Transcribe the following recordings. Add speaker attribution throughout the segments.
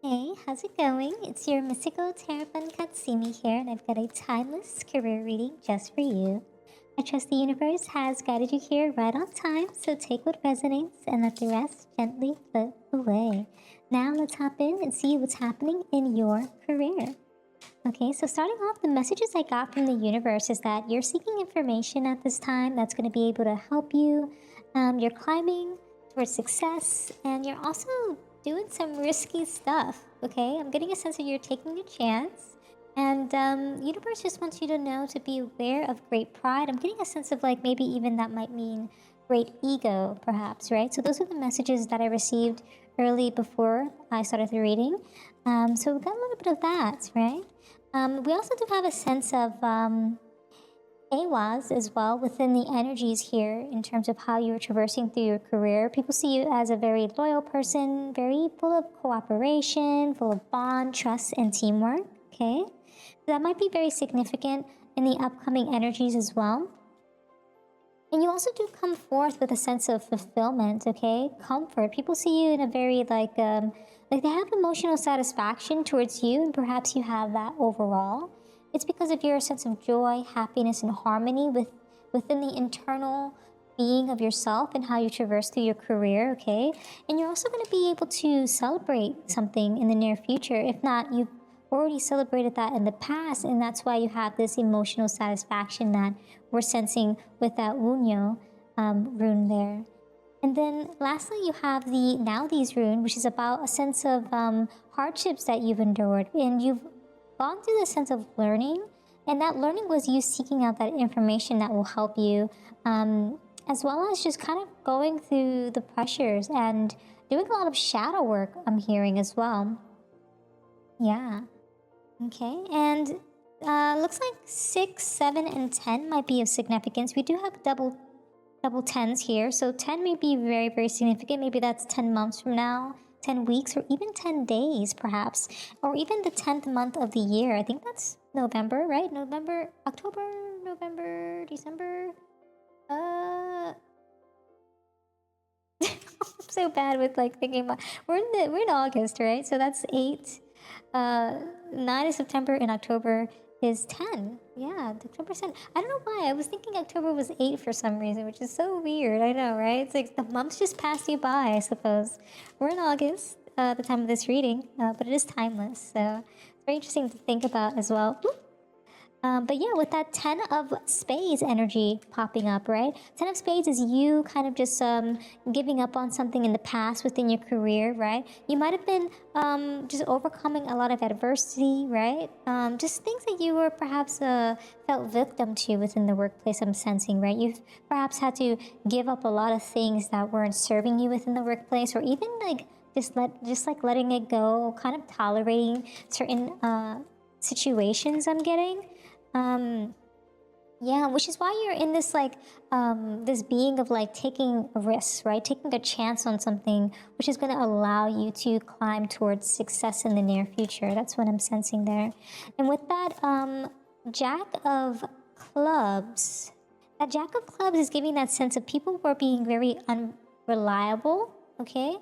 Speaker 1: Hey, how's it going? It's your mystical tarot Katsumi here, and I've got a timeless career reading just for you. I trust the universe has guided you here right on time, so take what resonates and let the rest gently float away. Now let's hop in and see what's happening in your career. Okay, so starting off, the messages I got from the universe is that you're seeking information at this time that's going to be able to help you. You're climbing towards success, and you're also doing some risky stuff. Okay, I'm getting a sense that you're taking a chance, and universe just wants you to know to be aware of great pride. I'm getting a sense of like maybe even that might mean great ego, perhaps, right? So those are the messages that I received early before I started the reading. So we got a little bit of that, right? We also do have a sense of AWAS as well within the energies here in terms of how you're traversing through your career. People see you as a very loyal person, very full of cooperation, full of bond, trust, and teamwork, okay? So that might be very significant in the upcoming energies as well. And you also do come forth with a sense of fulfillment, okay? Comfort. People see you in a very like they have emotional satisfaction towards you, and perhaps you have that overall. It's because of your sense of joy, happiness, and harmony within the internal being of yourself and how you traverse through your career, okay? And you're also going to be able to celebrate something in the near future. If not, you've already celebrated that in the past, and that's why you have this emotional satisfaction that we're sensing with that Wunyo rune there. And then lastly, you have the Now These rune, which is about a sense of hardships that you've endured. And you've gone through the sense of learning. And that learning was you seeking out that information that will help you, as well as just kind of going through the pressures and doing a lot of shadow work, I'm hearing as well. Yeah. Okay. And looks like 6, 7, and 10 might be of significance. We do have double tens here, so 10 may be very, very significant. Maybe that's 10 months from now, 10 weeks, or even 10 days perhaps, or even the 10th month of the year. I think that's November, right? November, October, November, December. I'm so bad with like thinking about, we're in August, right? So that's 8. 9 is September, and October is 10. Yeah, October's 10. I don't know why. I was thinking October was 8 for some reason, which is so weird. I know, right? It's like the months just pass you by, I suppose. We're in August, the time of this reading, but it is timeless. So it's very interesting to think about as well. But yeah, with that 10 of spades energy popping up, right? 10 of spades is you kind of just giving up on something in the past within your career, right? You might have been just overcoming a lot of adversity, right? Just things that you were perhaps felt victim to within the workplace, I'm sensing, right? You've perhaps had to give up a lot of things that weren't serving you within the workplace, or even like just letting it go, kind of tolerating certain situations, I'm getting. Yeah, which is why you're in this like this being of like taking risks, right? Taking a chance on something which is going to allow you to climb towards success in the near future. That's what I'm sensing there. And with that Jack of Clubs, that Jack of Clubs is giving that sense of people who are being very unreliable, okay?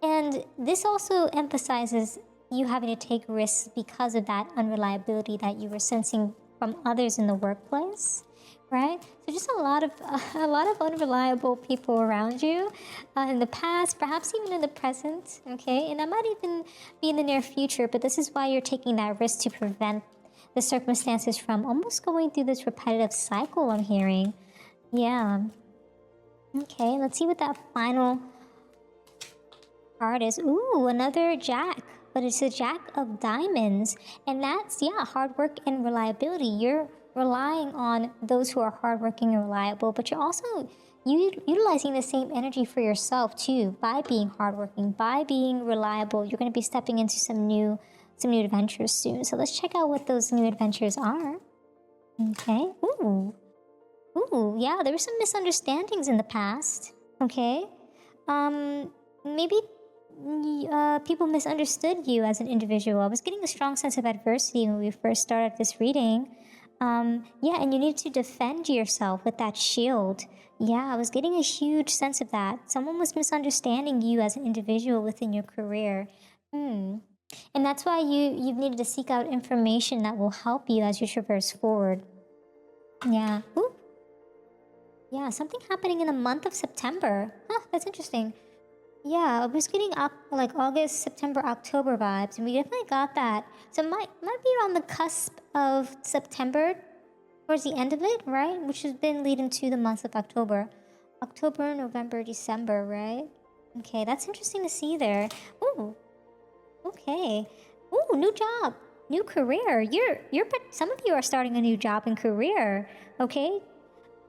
Speaker 1: And this also emphasizes you having to take risks because of that unreliability that you were sensing from others in the workplace, right? So just a lot of unreliable people around you in the past, perhaps even in the present, okay? And that might even be in the near future, but this is why you're taking that risk to prevent the circumstances from almost going through this repetitive cycle, I'm hearing. Yeah. Okay, let's see what that final card is. Ooh, another Jack. But it's a Jack of Diamonds, and that's, yeah, hard work and reliability. You're relying on those who are hardworking and reliable, but you're also utilizing the same energy for yourself too by being hardworking, by being reliable. You're going to be stepping into some new adventures soon. So let's check out what those new adventures are. Okay. Ooh, yeah, there were some misunderstandings in the past. Okay. Maybe people misunderstood you as an individual. I was getting a strong sense of adversity when we first started this reading. Yeah, and you need to defend yourself with that shield. Yeah, I was getting a huge sense of that. Someone was misunderstanding you as an individual within your career. And that's why you've needed to seek out information that will help you as you traverse forward. Yeah. Ooh. Yeah, something happening in the month of September. Huh, that's interesting. Yeah, I was getting up like August, September, October vibes, and we definitely got that. So it might be on the cusp of September, towards the end of it, right? Which has been leading to the month of October. October, November, December, right? Okay, that's interesting to see there. Ooh. Okay. Ooh, new job, new career. Some of you are starting a new job and career. Okay.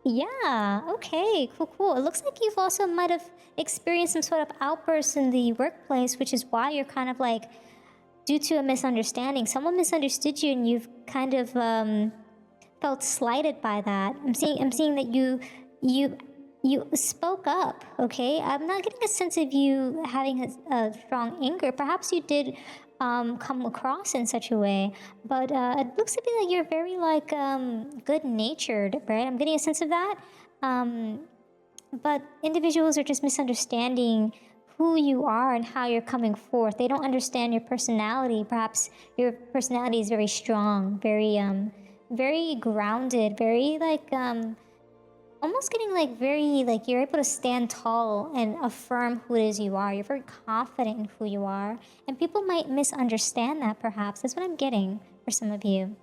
Speaker 1: Yeah. Okay. Cool. Cool. It looks like you've also might have experienced some sort of outburst in the workplace, which is why you're kind of like, due to a misunderstanding, someone misunderstood you, and you've kind of felt slighted by that. I'm seeing that you spoke up. Okay, I'm not getting a sense of you having a strong anger. Perhaps you did come across in such a way, but it looks to be that you're very like good natured, right? I'm getting a sense of that. But individuals are just misunderstanding who you are and how you're coming forth. They don't understand your personality. Perhaps your personality is very strong, very grounded, very like almost getting like very like you're able to stand tall and affirm who it is you are. You're very confident in who you are, and people might misunderstand that. Perhaps that's what I'm getting for some of you.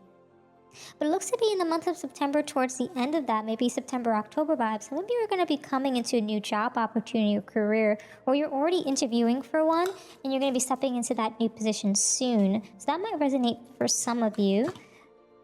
Speaker 1: But it looks to be in the month of September, towards the end of that, maybe September, October vibes, some of you are going to be coming into a new job opportunity or career, or you're already interviewing for one, and you're going to be stepping into that new position soon. So that might resonate for some of you.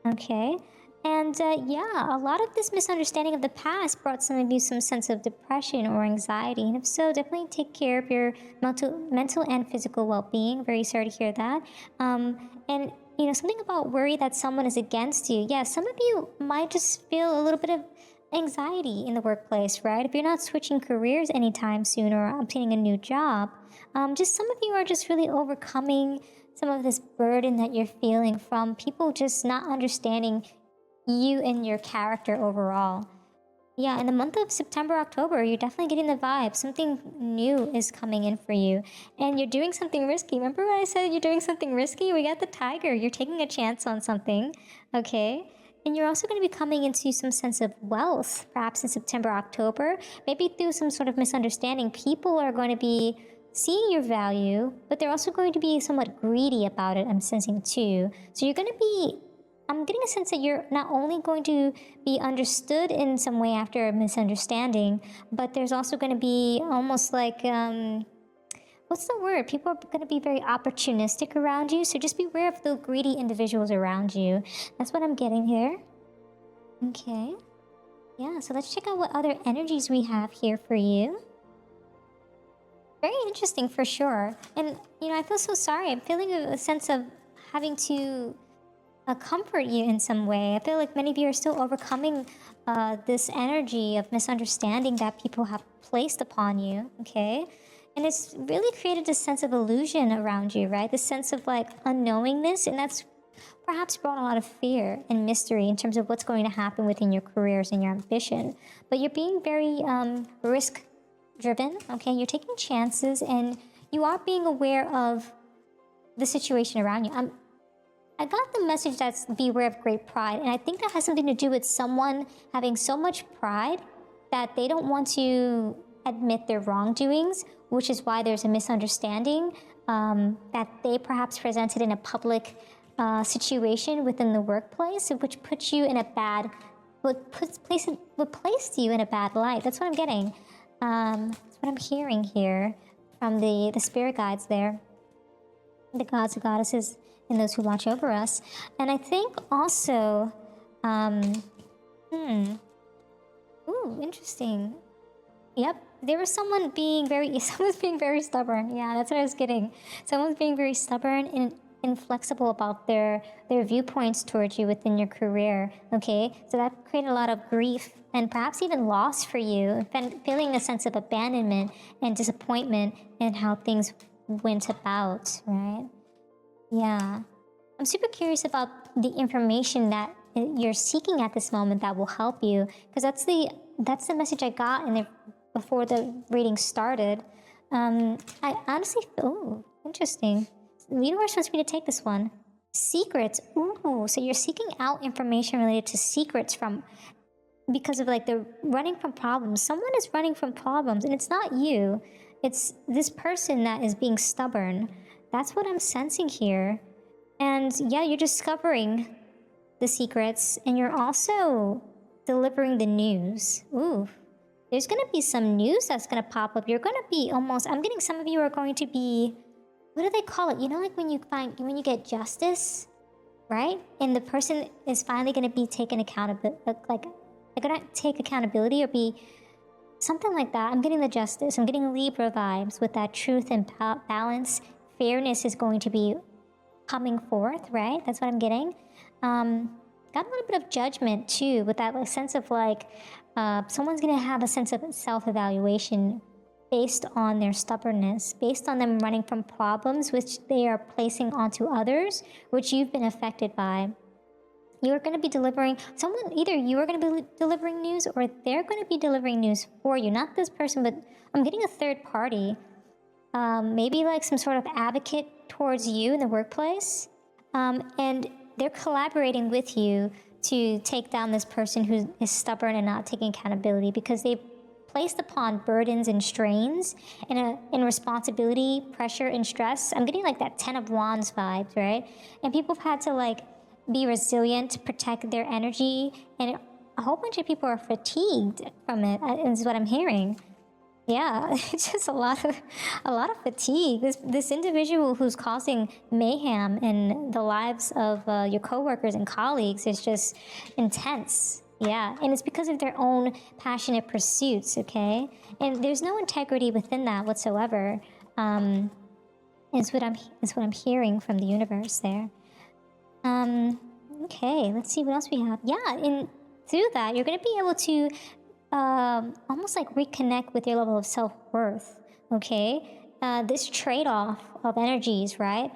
Speaker 1: Okay. And yeah, a lot of this misunderstanding of the past brought some of you some sense of depression or anxiety. And if so, definitely take care of your mental and physical well-being. Very sorry to hear that. And you know, something about worry that someone is against you. Yeah, some of you might just feel a little bit of anxiety in the workplace, right? If you're not switching careers anytime soon or obtaining a new job, just some of you are just really overcoming some of this burden that you're feeling from people just not understanding you and your character overall. Yeah, in the month of September, October, you're definitely getting the vibe. Something new is coming in for you. And you're doing something risky. Remember when I said you're doing something risky? We got the tiger. You're taking a chance on something, okay? And you're also going to be coming into some sense of wealth, perhaps in September, October. Maybe through some sort of misunderstanding, people are going to be seeing your value, but they're also going to be somewhat greedy about it, I'm sensing too. So you're going to be... I'm getting a sense that you're not only going to be understood in some way after a misunderstanding, but there's also going to be almost like, what's the word? People are going to be very opportunistic around you, so just be aware of the greedy individuals around you. That's what I'm getting here. Okay. Yeah, so let's check out what other energies we have here for you. Very interesting for sure. And, you know, I feel so sorry. I'm feeling a sense of having to... comfort you in some way. I feel like many of you are still overcoming this energy of misunderstanding that people have placed upon you, okay? And it's really created a sense of illusion around you, right? This sense of like unknowingness, and that's perhaps brought a lot of fear and mystery in terms of what's going to happen within your careers and your ambition. But you're being very risk-driven, okay? You're taking chances, and you are being aware of the situation around you. I got the message that's beware of great pride, and I think that has something to do with someone having so much pride that they don't want to admit their wrongdoings, which is why there's a misunderstanding that they perhaps presented in a public situation within the workplace, which puts you in a bad, would place you in a bad light. That's what I'm getting. That's what I'm hearing here from the spirit guides there, the gods and goddesses, and those who watch over us. And I think also, ooh, interesting. Yep, there was someone's being very stubborn. Yeah, that's what I was getting. Someone's being very stubborn and inflexible about their viewpoints towards you within your career, okay? So that created a lot of grief and perhaps even loss for you, feeling a sense of abandonment and disappointment in how things went about, right? Yeah. I'm super curious about the information that you're seeking at this moment that will help you, because that's the message I got before the reading started. I honestly feel, interesting. The universe wants me to take this one. Secrets. Ooh, so you're seeking out information related to secrets from, because of like the running from problems. Someone is running from problems, and it's not you. It's this person that is being stubborn. That's what I'm sensing here. And yeah, you're discovering the secrets, and you're also delivering the news. Ooh, there's gonna be some news that's gonna pop up. You're gonna be almost, I'm getting some of you are going to be, what do they call it? You know, like when you get justice, right? And the person is finally gonna be taken accountability, like they're gonna take accountability or be something like that. I'm getting the justice. I'm getting Libra vibes with that truth and balance. Fairness is going to be coming forth, right? That's what I'm getting. Got a little bit of judgment too, with that like, sense of like, someone's gonna have a sense of self-evaluation based on their stubbornness, based on them running from problems which they are placing onto others, which you've been affected by. You're going to be delivering, either you are going to be delivering news or they're going to be delivering news for you. Not this person, but I'm getting a third party. Maybe like some sort of advocate towards you in the workplace. And they're collaborating with you to take down this person who is stubborn and not taking accountability, because they've placed upon burdens and strains and responsibility, pressure, and stress. I'm getting like that 10 of Wands vibes, right? And people have had to like be resilient, protect their energy, and a whole bunch of people are fatigued from it, is what I'm hearing. Yeah, it's just a lot of fatigue. This individual who's causing mayhem in the lives of your coworkers and colleagues is just intense. Yeah, and it's because of their own passionate pursuits, okay? And there's no integrity within that whatsoever. Is what I'm hearing from the universe there. Okay, let's see what else we have. Yeah, and through that, you're going to be able to almost like reconnect with your level of self-worth, okay? This trade-off of energies, right?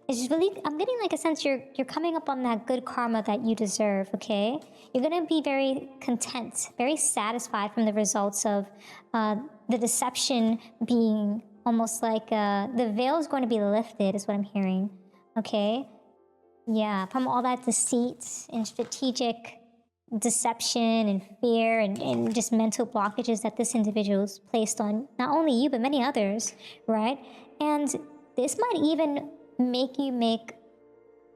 Speaker 1: It's really, I'm getting like a sense you're coming up on that good karma that you deserve, okay? You're going to be very content, very satisfied from the results of the deception being almost like the veil is going to be lifted, is what I'm hearing, okay? Yeah, from all that deceit and strategic deception and fear and just mental blockages that this individual's placed on not only you, but many others, right? And this might even make you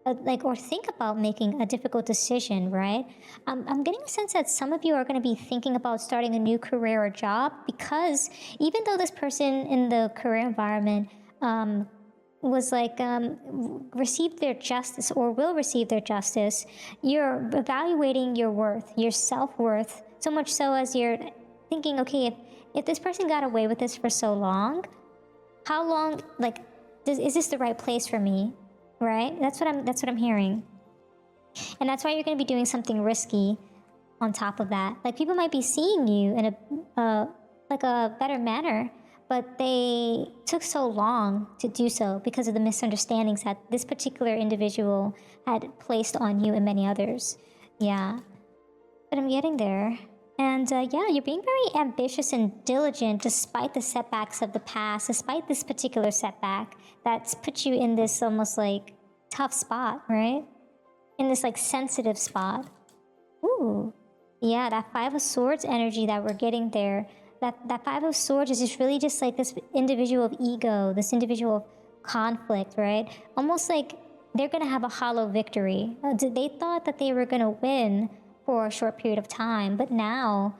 Speaker 1: or think about making a difficult decision, right? I'm getting a sense that some of you are going to be thinking about starting a new career or job, because even though this person in the career environment was like received their justice or will receive their justice, you're evaluating your worth, your self-worth, so much so as you're thinking, okay, if this person got away with this for so long, how long, like, is this the right place for me, right? That's what I'm hearing. And that's why you're going to be doing something risky on top of that. Like, people might be seeing you in a better manner, but they took so long to do so because of the misunderstandings that this particular individual had placed on you and many others. Yeah, but I'm getting there. And yeah, you're being very ambitious and diligent despite the setbacks of the past, despite this particular setback that's put you in this almost like tough spot, right? In this like sensitive spot. Ooh, yeah, that Five of Swords energy that we're getting there. That Five of Swords is just really just like this individual of ego, this individual of conflict, right? Almost like they're going to have a hollow victory. They thought that they were going to win for a short period of time, but now,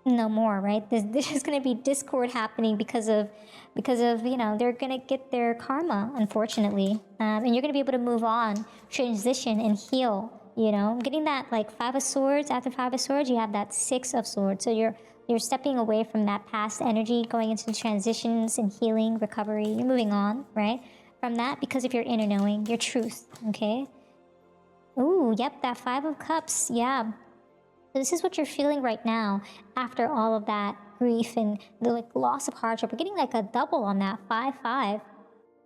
Speaker 1: no more, right? There's just going to be discord happening because of, you know, they're going to get their karma, unfortunately. And you're going to be able to move on, transition, and heal, you know? Getting that, like, Five of Swords, after Five of Swords, you have that Six of Swords. So you're stepping away from that past energy, going into transitions and healing, recovery. You're moving on, right? From that because of your inner knowing, your truth, okay? Ooh, yep, that Five of Cups, yeah. So this is what you're feeling right now after all of that grief and the like loss of hardship. We're getting like a double on that 5-5.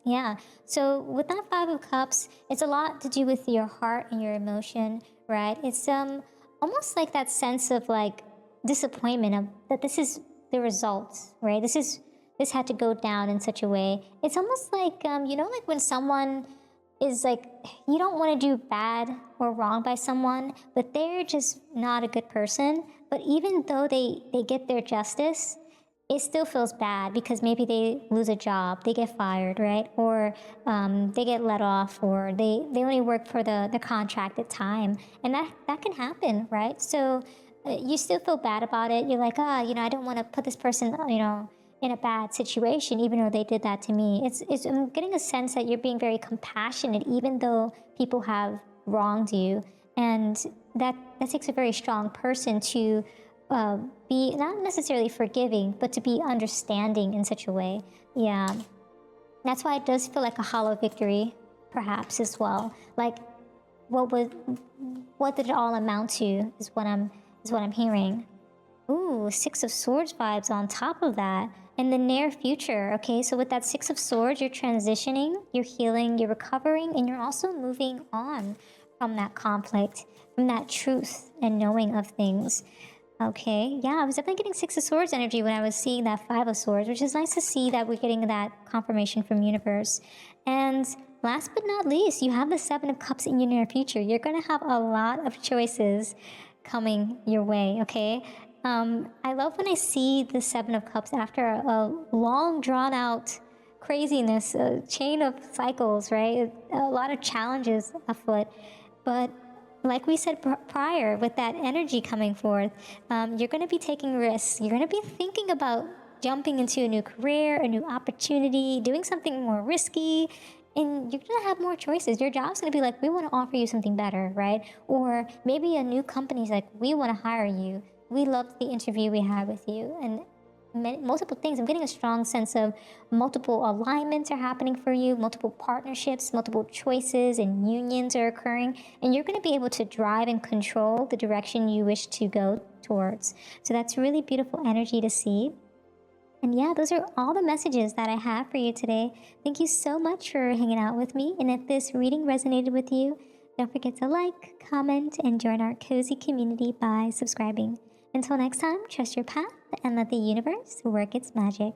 Speaker 1: Yeah, so with that Five of Cups, it's a lot to do with your heart and your emotion, right? It's almost like that sense of like disappointment of that this is the result, right? This is this had to go down in such a way. It's almost like, you know, like when someone is like, you don't want to do bad or wrong by someone, but they're just not a good person. But even though they get their justice, it still feels bad because maybe they lose a job, they get fired, right? Or they get let off, or they only work for the contracted time. And that can happen, right? So you still feel bad about it. You're like, you know, I don't want to put this person, you know, in a bad situation, even though they did that to me. I'm getting a sense that you're being very compassionate, even though people have wronged you. And that takes a very strong person to be not necessarily forgiving, but to be understanding in such a way. Yeah, that's why it does feel like a hollow victory, perhaps as well. Like, what did it all amount to? Is what I'm hearing. Ooh, Six of Swords vibes on top of that. In the near future, okay? So with that Six of Swords, you're transitioning, you're healing, you're recovering, and you're also moving on from that conflict, from that truth and knowing of things. Okay, yeah, I was definitely getting Six of Swords energy when I was seeing that Five of Swords, which is nice to see that we're getting that confirmation from universe. And last but not least, you have the Seven of Cups in your near future. You're going to have a lot of choices coming your way, okay? I love when I see the Seven of Cups after a long, drawn-out craziness, a chain of cycles, right? A lot of challenges afoot. But like we said prior, with that energy coming forth, you're going to be taking risks. You're going to be thinking about jumping into a new career, a new opportunity, doing something more risky, and you're going to have more choices. Your job's going to be like, we want to offer you something better, right? Or maybe a new company's like, we want to hire you. We loved the interview we had with you. And multiple things. I'm getting a strong sense of multiple alignments are happening for you, multiple partnerships, multiple choices and unions are occurring, and you're going to be able to drive and control the direction you wish to go towards. So that's really beautiful energy to see. And yeah, those are all the messages that I have for you today. Thank you so much for hanging out with me. And if this reading resonated with you, don't forget to like, comment, and join our cozy community by subscribing. Until next time, trust your path and let the universe work its magic.